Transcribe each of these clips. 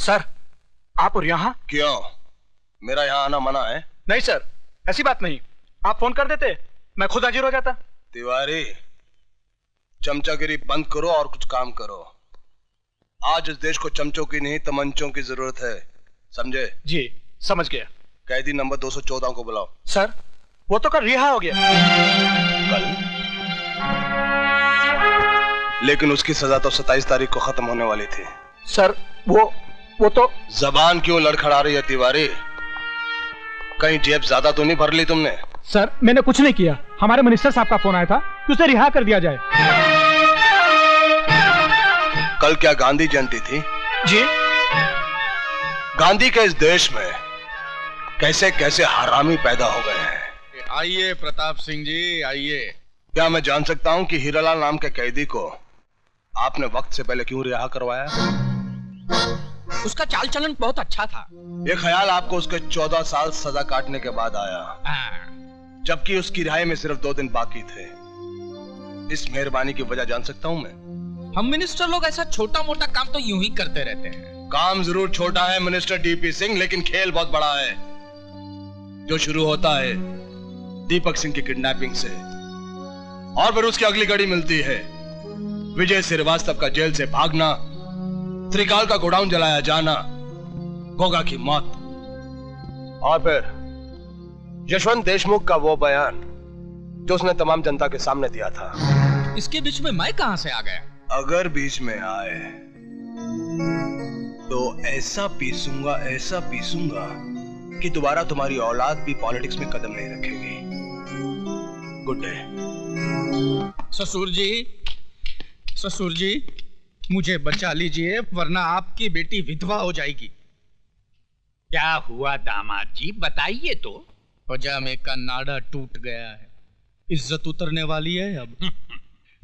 Sir, आप और यहाँ? क्यों? मेरा यहाँ आना मना है? नहीं सर, ऐसी बात नहीं। आप फोन कर देते, मैं खुद हाजिर हो जाता। तिवारी, चमचागिरी बंद करो और कुछ काम करो। आज इस देश को चमचों की नहीं तमंचों की जरूरत है, समझे? जी, समझ गया। कैदी नंबर 214 को बुलाओ। सर, वो तो कल रिहा हो गया। कल? लेकिन उसकी सजा तो 27 तारीख को खत्म होने वाली थी। सर, वो तो। जबान क्यों लड़खड़ा रही है तिवारी? कहीं जेब ज्यादा तो नहीं भर ली तुमने? सर, मैंने कुछ नहीं किया। हमारे मिनिस्टर साहब का फोन आया था कि उसे रिहा कर दिया जाए। कल क्या गांधी जयंती थी? जी। गांधी के इस देश में कैसे कैसे हरामी पैदा हो गए हैं। आइए प्रताप सिंह जी, आइए। क्या मैं जान सकता हूं कि हीरालाल नाम के कैदी को आपने वक्त से पहले क्यों रिहा करवाया? उसका चाल चलन बहुत अच्छा था। ये ख्याल आपको उसके 14 साल सजा काटने के बाद आया, जबकि उसकी रिहाई में सिर्फ 2 दिन बाकी थे। इस मेहरबानी की वजह जान सकता हूं मैं? हम मिनिस्टर लोग ऐसा छोटा मोटा काम तो यूं ही करते रहते हैं। काम जरूर छोटा है मिनिस्टर डीपी सिंह, लेकिन खेल बहुत बड़ा है, जो शुरू होता है दीपक सिंह की किडनैपिंग से और फिर उसकी अगली कड़ी मिलती है विजय श्रीवास्तव का जेल से भागना, त्रिकाल का गोडाउन जलाया जाना, गोगा की मौत और फिर यशवंत देशमुख का वो बयान जो उसने तमाम जनता के सामने दिया था। इसके बीच में मैं कहां से आ गया? अगर बीच में आए तो ऐसा पीसूंगा कि दोबारा तुम्हारी औलाद भी पॉलिटिक्स में कदम नहीं रखेगी। Good day. ससुर जी, मुझे बचा लीजिए, वरना आपकी बेटी विधवा हो जाएगी। क्या हुआ दामाद जी, बताइए तो। पजामे का नाड़ा टूट गया है, इज्जत उतरने वाली है अब।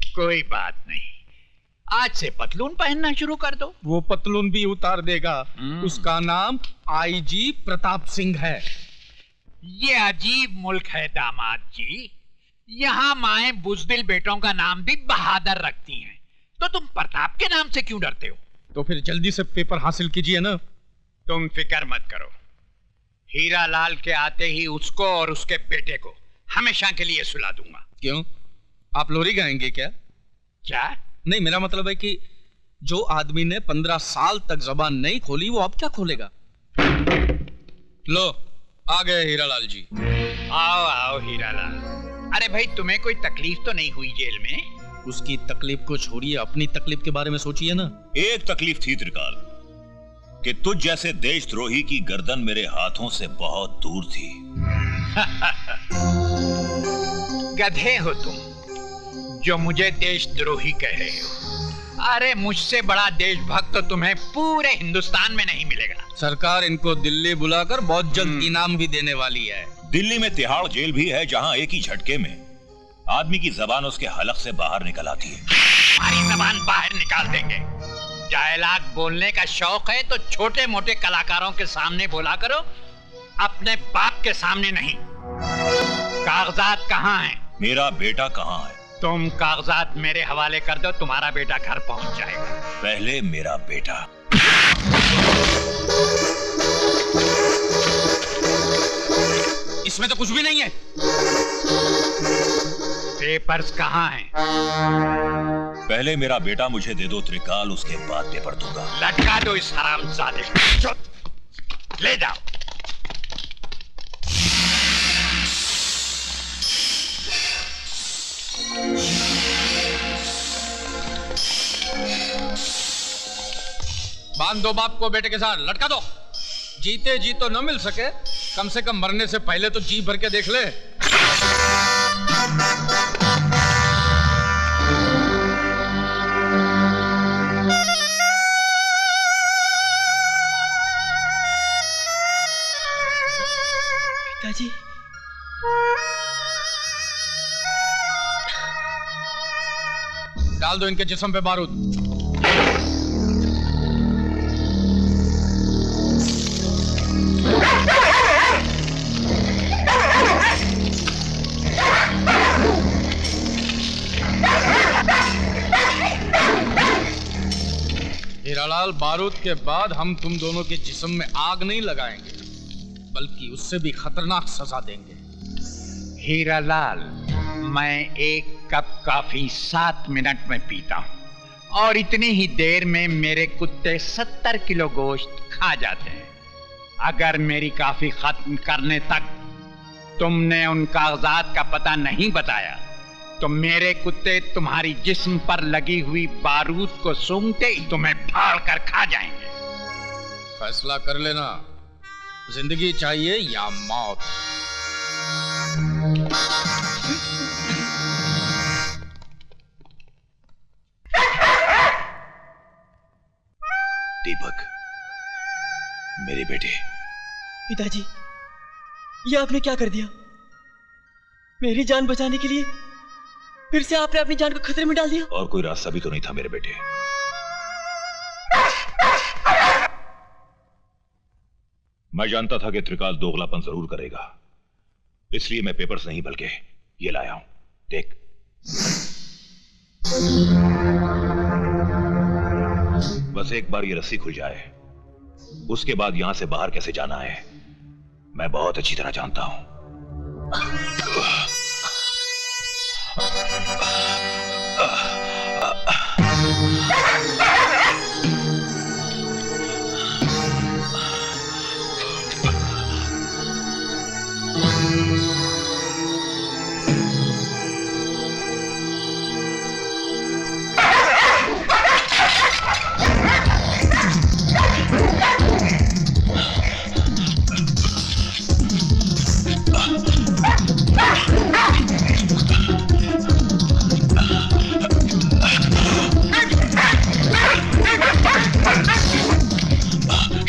कोई बात नहीं, आज से पतलून पहनना शुरू कर दो। वो पतलून भी उतार देगा। उसका नाम आईजी प्रताप सिंह है। ये अजीब मुल्क है दामाद जी, यहाँ माएं बुजदिल बेटों का नाम भी बहादुर रखती हैं, तो तुम प्रताप के नाम से क्यों डरते हो? तो फिर जल्दी से पेपर हासिल कीजिए ना। तुम फिक्र मत करो, हीरालाल के आते ही उसको और उसके बेटे को हमेशा के लिए सुला दूंगा। क्यों, आप लोरी गाएंगे क्या? क्या? नहीं, मेरा मतलब है कि जो आदमी ने 15 साल तक जबान नहीं खोली, वो अब क्या खोलेगा? लो, आ गए हीरालाल जी। आओ आओ हीरालाल। अरे भाई, तुम्हें कोई तकलीफ तो नहीं हुई जेल में? उसकी तकलीफ को छोड़िए, अपनी तकलीफ के बारे में सोचिए ना। एक तकलीफ थी त्रिकाल, कि तुझ जैसे देशद्रोही की गर्दन मेरे हाथों से बहुत दूर थी। गधे हो तुम, जो मुझे देशद्रोही कह रहे हो। अरे मुझसे बड़ा देशभक्त तो तुम्हें पूरे हिंदुस्तान में नहीं मिलेगा। सरकार इनको दिल्ली बुलाकर बहुत जल्द इनाम भी देने वाली है। दिल्ली में तिहाड़ जेल भी है, जहां एक ही झटके में आदमी की जबान उसके हलक से बाहर निकल आती है। हमारी जबान बाहर निकाल देंगे। डायलॉग बोलने का शौक है तो छोटे मोटे कलाकारों के सामने बोला करो, अपने बाप के सामने नहीं। कागजात कहाँ हैं? मेरा बेटा कहाँ है? तुम कागजात मेरे हवाले कर दो, तुम्हारा बेटा घर पहुंच जाएगा। पहले मेरा बेटा। इसमें तो कुछ भी नहीं है। पेपर्स कहाँ हैं? पहले मेरा बेटा मुझे दे दो त्रिकाल, उसके बाद पेपर दूंगा। लटका दो इस हरामजादे को। ले जाओ। बांध दो बाप को बेटे के साथ, लटका दो। जीते जी तो न मिल सके, कम से कम मरने से पहले तो जी भर के देख ले। पिताजी, डाल दो इनके जिस्म पे बारूद। हीरालाल, बारूद के बाद हम तुम दोनों के जिस्म में आग नहीं लगाएंगे, बल्कि उससे भी खतरनाक सजा देंगे। हीरालाल, मैं एक कप कॉफी 7 मिनट में पीता हूँ और इतनी ही देर में मेरे कुत्ते 70 किलो गोश्त खा जाते हैं। अगर मेरी कॉफी खत्म करने तक तुमने उन कागजात का पता नहीं बताया तो मेरे कुत्ते तुम्हारी जिस्म पर लगी हुई बारूद को सूंघते ही तुम्हें फाड़ कर खा जाएंगे। फैसला कर लेना, जिंदगी चाहिए या मौत। दीपक, मेरे बेटे। पिताजी, ये आपने क्या कर दिया? मेरी जान बचाने के लिए फिर से आपने अपनी जान को खतरे में डाल दिया। और कोई रास्ता भी तो नहीं था मेरे बेटे। मैं जानता था कि त्रिकाल दोगलापन जरूर करेगा, इसलिए मैं पेपर्स नहीं बल्कि ये लाया हूं, देख। बस एक बार ये रस्सी खुल जाए, उसके बाद यहां से बाहर कैसे जाना है मैं बहुत अच्छी तरह जानता हूं।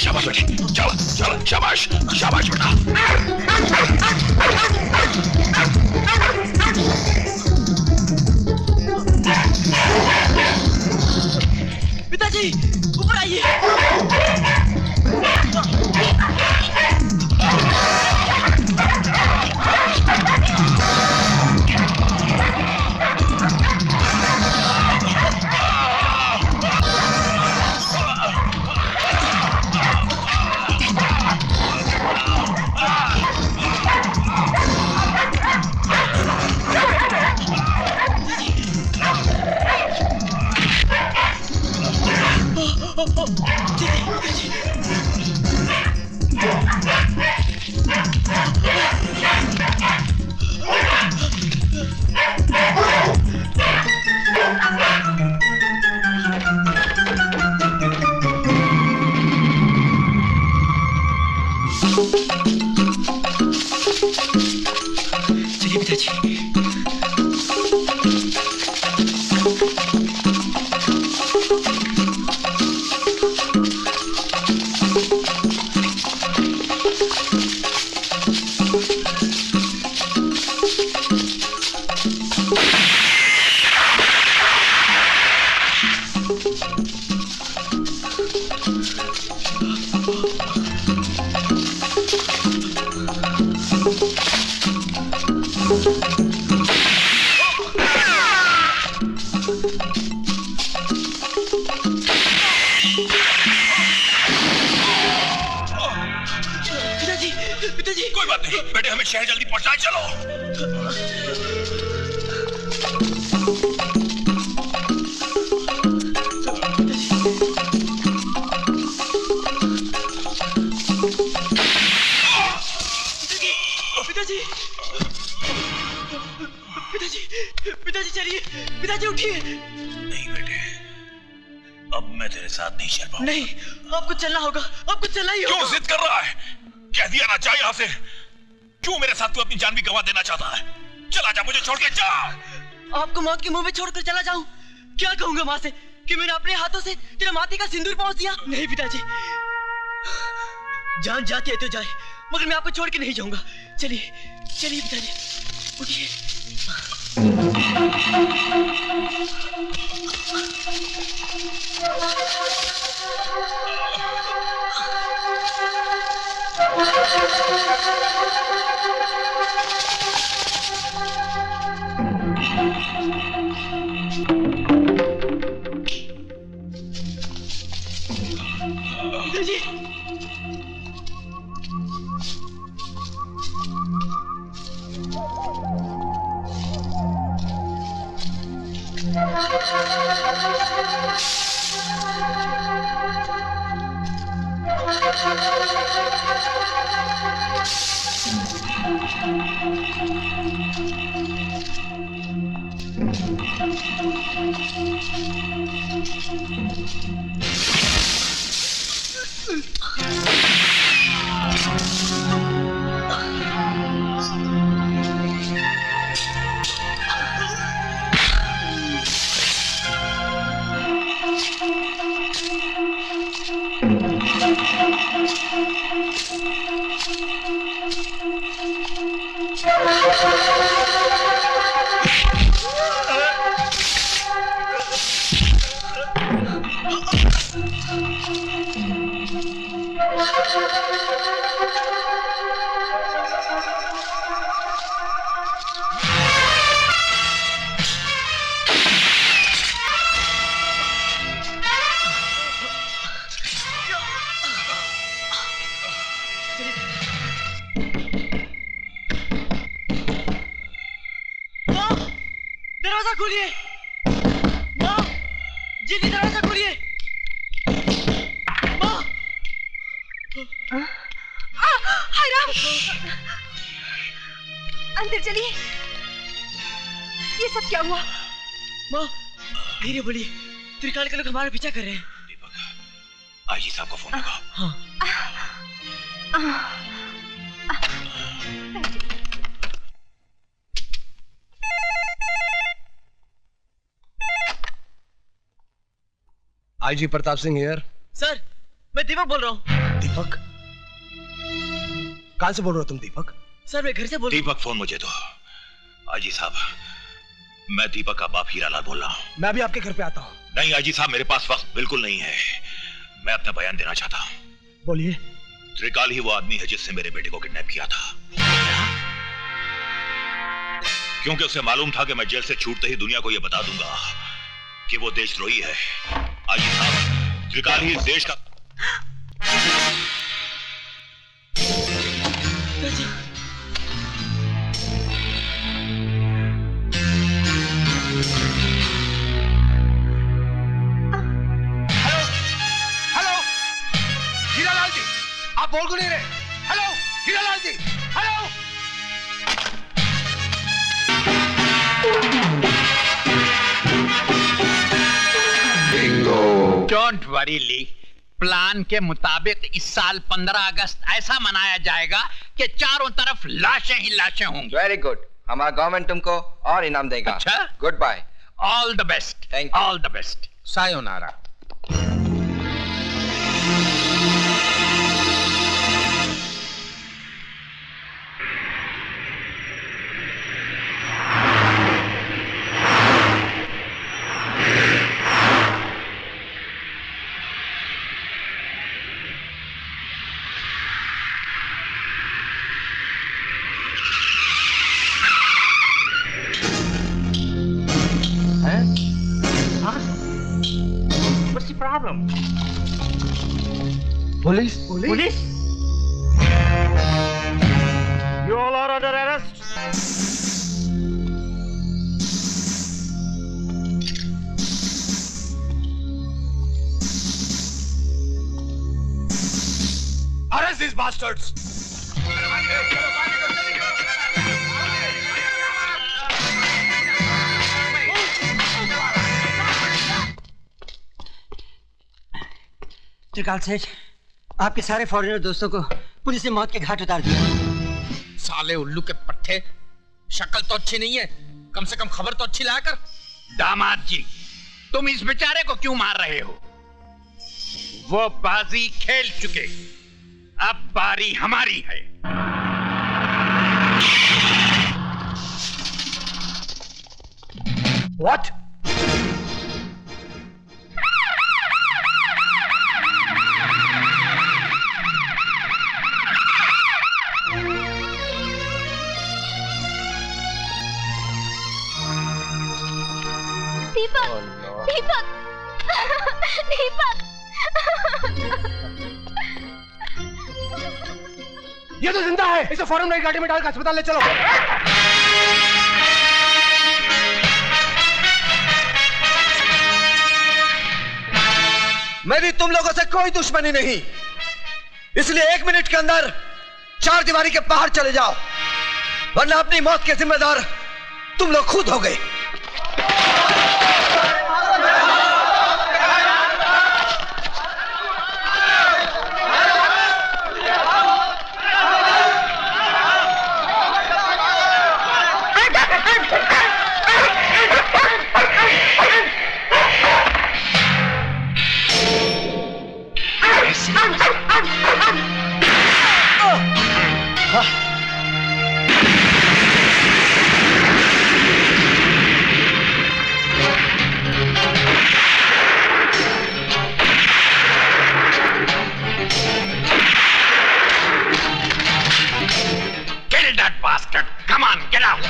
शाबाश बेटे, चलो चलो, शाबाश शाबाश बेटा। पिताजी, ऊपर आइए। चलिए पिताजी। पिताजी, कोई बात नहीं बेटे, हमें शहर जल्दी पहुंचना है, चलो। पिताजी, पिताजी, पिताजी चलिए, पिताजी उठिए। नहीं बेटे, अब मैं तेरे साथ नहीं चल पाऊंगा। नहीं, आपको चलना होगा, आपको चलना ही होगा। क्यों जिद कर रहा है? कह दिया ना, जा यहां से। क्यों मेरे साथ तू अपनी जान भी गंवा देना चाहता है? चला जा, मुझे छोड़ के जा। आपको मौत के मुंह में छोड़कर चला जाऊं? क्या कहूंगा मां से कि मैंने अपने हाथों से तेरे माथे का सिंदूर पहुंच दिया? नहीं पिताजी, जान जाती है तो जाए, मगर मैं आपको छोड़ के नहीं जाऊंगा। चलिए चलिए पिताजी, उठिए। दरवाजा खोलिए। माँ, जल्दी दरवाजा खोलिए। माँ, हाय राम, अंदर चलिए। ये सब क्या हुआ? माँ, धीरे बोलिए। त्रिकाल के लोग हमारा पीछा कर रहे हैं। दीपक, आईजी साहब को फोन लगाओ। हाँ। IG Pratap Singh here. Sir, मैं दीपक बोल रहा हूँ। दीपक? कहां से बोल रहे हो तुम दीपक? सर, मैं घर से बोल रहा हूँ। दीपक, फोन मुझे दो। आईजी साहब, मैं दीपक का बाप हीरालाल बोल रहा हूँ। मैं अभी आपके घर पे आता हूँ। नहीं आईजी साहब, मेरे पास वक्त बिल्कुल नहीं है। मैं अपना बयान देना चाहता हूँ। बोलिए। त्रिकाल ही वो आदमी है जिसने मेरे बेटे को किडनैप किया था। क्योंकि उसे मालूम था कि मैं जेल से छूटते ही दुनिया को यह बता दूंगा कि वो देशद्रोही है। आईजी साहब, त्रिकाल ही इस देश का हेलो हीरालाल जी, आप बोल क्यों नहीं रहे? Hello Hiralal ji, hello. Don't worry Lee, plan के मुताबिक इस साल 15 अगस्त ऐसा मनाया जाएगा कि चारों तरफ लाशें ही लाशें होंगी। वेरी गुड, हमारा गवर्नमेंट तुमको और इनाम देगा। अच्छा? Good bye. All the best. Thank you. All the best. Sayonara. What's the problem? Police? Police? You all are under arrest. Arrest these bastards! त्रिकाल सेठ, आपके सारे फॉरेनर दोस्तों को पुलिस ने मौत के घाट उतार दिया। साले उल्लू के पट्टे, शक्ल तो अच्छी नहीं है, कम से कम खबर तो अच्छी लाया कर। दामाद जी, तुम इस बेचारे को क्यों मार रहे हो? वो बाजी खेल चुके, अब बारी हमारी है। What? दीपक, दीपक, दीपक। ये तो जिंदा है। इसे फौरन नई गाड़ी में डालकर अस्पताल ले चलो। मेरी तुम लोगों से कोई दुश्मनी नहीं, इसलिए 1 मिनट के अंदर 4 दीवारी के बाहर चले जाओ, वरना अपनी मौत के जिम्मेदार तुम लोग खुद हो गए। Kill that bastard! Come on, get out!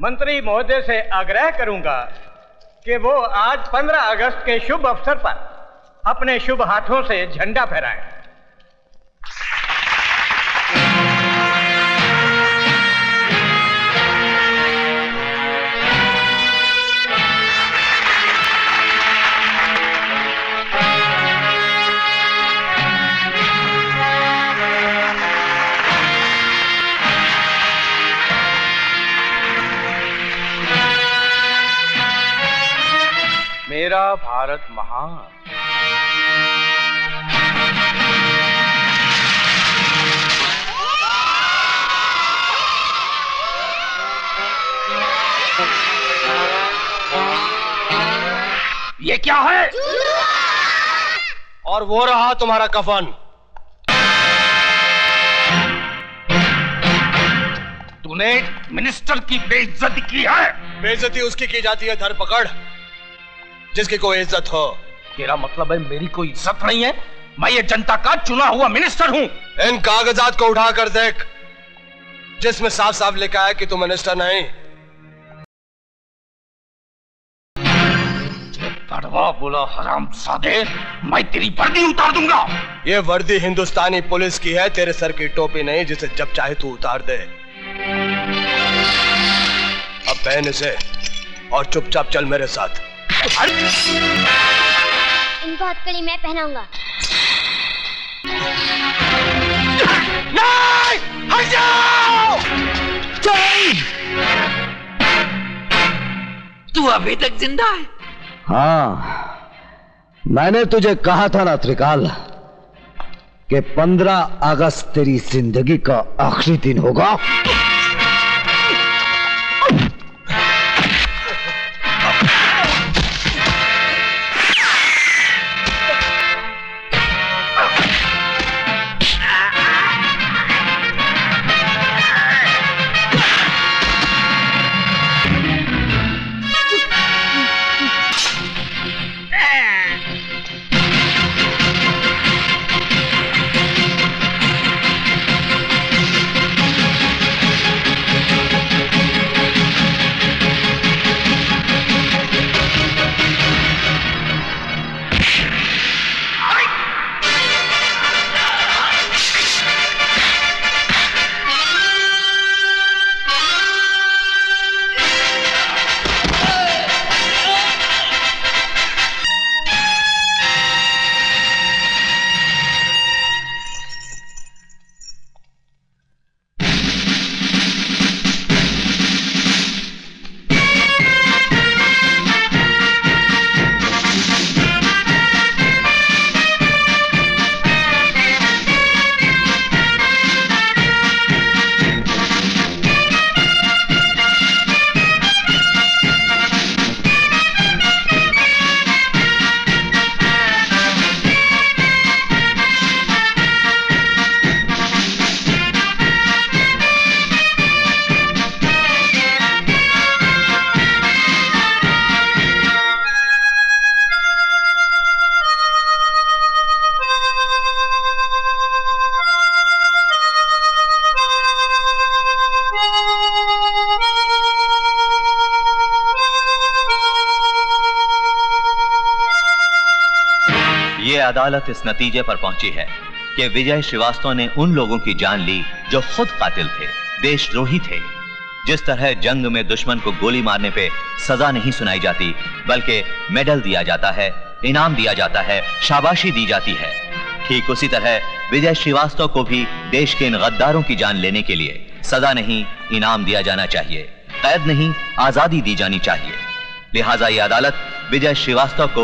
मंत्री महोदय से आग्रह करूंगा कि वो आज 15 अगस्त के शुभ अवसर पर अपने शुभ हाथों से झंडा फहराएं। मेरा भारत महान। ये क्या है? और वो रहा तुम्हारा कफन। तूने मिनिस्टर की बेइज्जती की है। बेइज्जती उसकी की जाती है धरपकड़ जिसकी कोई इज्जत हो। तेरा मतलब है मेरी कोई इज्जत नहीं है? मैं ये जनता का चुना हुआ मिनिस्टर हूं। इन कागजात को उठाकर देख जिसमें साफ साफ लिखा है कि तू मिनिस्टर नहीं। तड़वा बोला हरामजादे, मैं तेरी वर्दी उतार दूंगा। ये वर्दी हिंदुस्तानी पुलिस की है, तेरे सर की टोपी नहीं जिसे जब चाहे तू उतार दे। अब पहन इसे और चुपचाप चल मेरे साथ। इनको हथकड़ी मैं पहनाऊंगा। नहीं! हट जाओ! तू अभी तक जिंदा है? हाँ, मैंने तुझे कहा था ना त्रिकाल कि 15 अगस्त तेरी जिंदगी का आखिरी दिन होगा। ये अदालत इस नतीजे पर पहुंची है कि विजय श्रीवास्तव ने उन लोगों की जान ली जो खुद कातिल थे, देशद्रोही थे। जिस तरह जंग में दुश्मन को गोली मारने पे सजा नहीं सुनाई जाती, बल्कि मेडल दिया जाता है, इनाम दिया जाता है, शाबाशी दी जाती है, ठीक उसी तरह विजय श्रीवास्तव को भी देश के इन गद्दारों की जान लेने के लिए सजा नहीं, इनाम दिया जाना चाहिए, कैद नहीं, आजादी दी जानी चाहिए। लिहाजा ये अदालत विजय श्रीवास्तव को